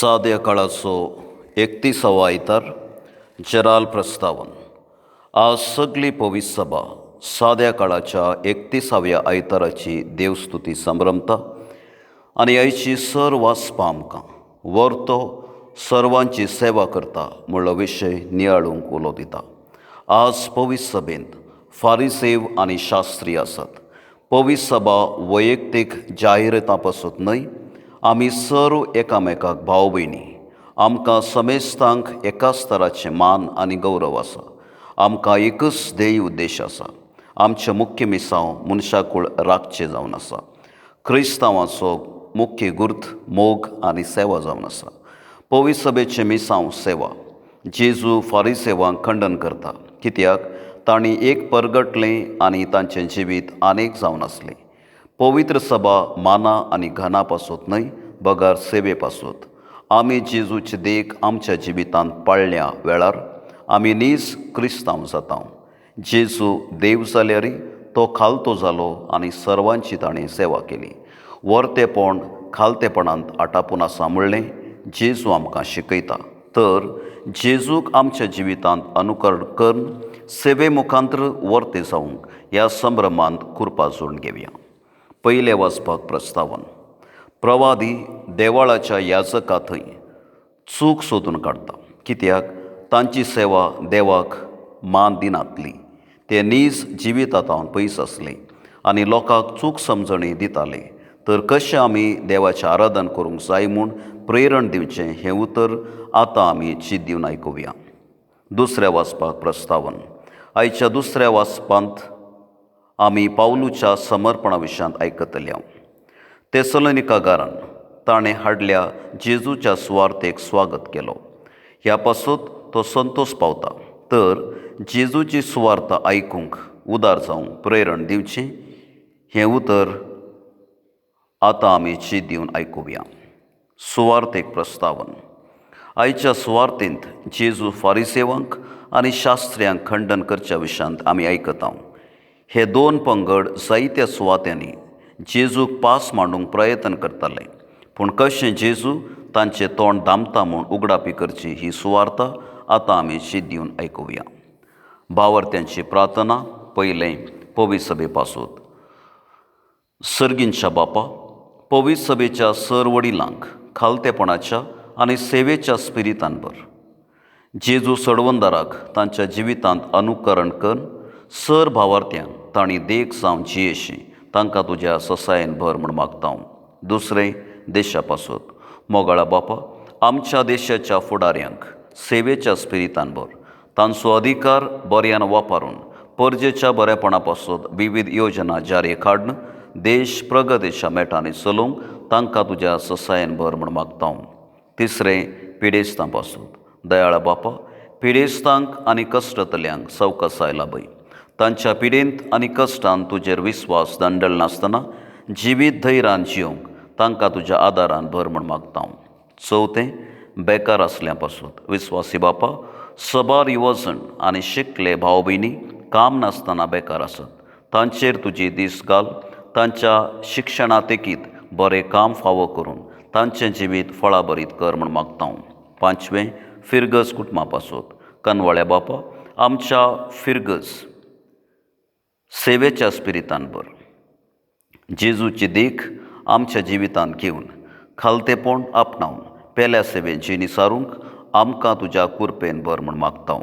साद्या काळाचो 31वा आयतार जराल प्रस्तावन. आज सगळी पवित्र सभा साद्या काळाच्या 31व्या आयताराची देवस्तुती संभ्रमता आनी आयची सर वाचपा आमकां वर्तो सर्वांची सेवा करता म्हणलो विशय नियाळूंक उलो दिता. आज पवित्र सभेंत फारिसेव आनी शास्त्री आसात. पवित्र सभा वैयक्तीक जाहिरातां पासून न्हय, आमी सर्व एकामेकाक भाव भयणी. आमकां समेस्तांक एकाच तराचें मान आनी गौरव आसा. आमकां एकच ध्येय उद्देश आसा. आमचें मुख्य मिसांव मनशाकूळ राखचें जावन आसा. क्रिस्तांवाचो मुख्य गुर्त मोग आनी सेवा जावन आसा. पवित्र सभेचें मिसांव सेवा. जेजू फारिसेवांक खंडन करता, कित्याक तांणी एक परगटलें आनी तांचें जिवीत आनेक जावन आसलें. पवित्र सभा माना आनी घना पासून न्हय, बगार सेवे पासून. आमी जेजूचे देख आमच्या जिवितांत पाळल्या वेळार आमी नीज क्रिस्तांव जाता. जेजू देव जाल्यारय तो खालतो जालो आनी सर्वांची ताणें सेवा केली. वर्तेपण खालतेपणांत आटापून आसा म्हणलें जेजू आमकां शिकयता. तर जेजूक आमच्या जिवितांत अनुकरण करून सेवे मुखांतर वर्ते जावंक ह्या संभ्रमांत कुरपा जोडून घेवया. पयलें वाचपाक प्रस्तावन. प्रवादी देवाळाच्या याजका थंय चूक सोदून काडटा, कित्याक तांची सेवा देवाक मान दिनातली. ते नीज जिवितांतावन पयस आसले आनी लोकांक चूक समजणी दिताले. तर कशें आमी देवाचें आराधन करूंक जाय म्हूण प्रेरण दिवचें हें उतर आतां आमी चीत दिवन आयकुया. दुसऱ्या वाचपाक प्रस्तावन. आयच्या दुसऱ्या वाचपांत आमी पावलूच्या समर्पणा विशयांत आयकतले. तेसलोनिकागारान ताणें हाडल्या जेजूच्या सुवार्थेक स्वागत केलो. ह्या पासून तो संतोश पावता. तर जेजूची सुवार्थ आयकूंक उदार जावंक प्रेरण दिवचें हें उतर आतां आमी चीत दिवन आयकुया. सुवार्थेक प्रस्तावन. आयच्या सुवार्थेंत जेजू फारिसेवांक आनी शास्त्र्यांक खंडन करच्या विशयांत आमी आयकता. हे दोन पंगड जायत्या सुवात्यांनी जेजूक पास मांडूंक प्रयत्न करताले, पूण कशें जेजू तांचें तोंड दामता म्हूण उगडापी करची ही सुवार्थ आतां आमी चीत दिवन आयकुया. भावार्थ्यांची प्रार्थना. पयलें पवित्र सभे पासून. सर्गींच्या बापा, पवित्र सभेच्या सर वडिलांक खालतेपणाच्या आनी सेवेच्या स्पिरितान भर. जेजू सडवंदाराक तांच्या जिवितांत अनुकरण करून सर भावार्थ्यांक तांणी देख जावन जियेशीं तांकां तुज्या ससायेन भर म्हूण मागता. दुसरें देशा पासून. मोगाळा बापा, आमच्या देशाच्या फुडाऱ्यांक सेवेच्या स्पिरितान भर. तांचो अधिकार बऱ्यान वापरून परजेच्या बरेपणा पासून विविध योजना जारेक हाडून देश प्रगतीच्या मेटांनी चलोवंक तांकां तुज्या ससायेन भर म्हूण मागता. तिसरें पिडेस्तां पासून. दयाळा बापा, पिडेस्तांक आनी कश्टतल्यांक सवकासाय लाभय. तांच्या पिडेंत आनी कश्टांत तुजेर विस्वास दंडल नासतना जिवीत धैर्यान जियोंक तांकां तुज्या आदारान भर म्हूण मागता. चवथें बेकार आसल्या पासून. विस्वासी बापा, सबार युवजण आनी शिकले भाव भयणी काम नासतना बेकार आसात. तांचेर तुजी दीस घाल. तांच्या शिक्षणांत एकीत बरें काम फावो करून तांचें जिवीत फळाबरीत कर म्हूण मागता. पांचवें फिरगज कुटुंबा पासून. कनवाळ्या बापा, आमच्या फिरगज सेवेच्या स्पिरितान भर. जेजूची देख आमच्या जिवितांत घेवन खालतेपण आपणावन पेल्या सेवेन जिणी सारूंक आमकां तुज्या कुरपेन भर म्हूण मागता.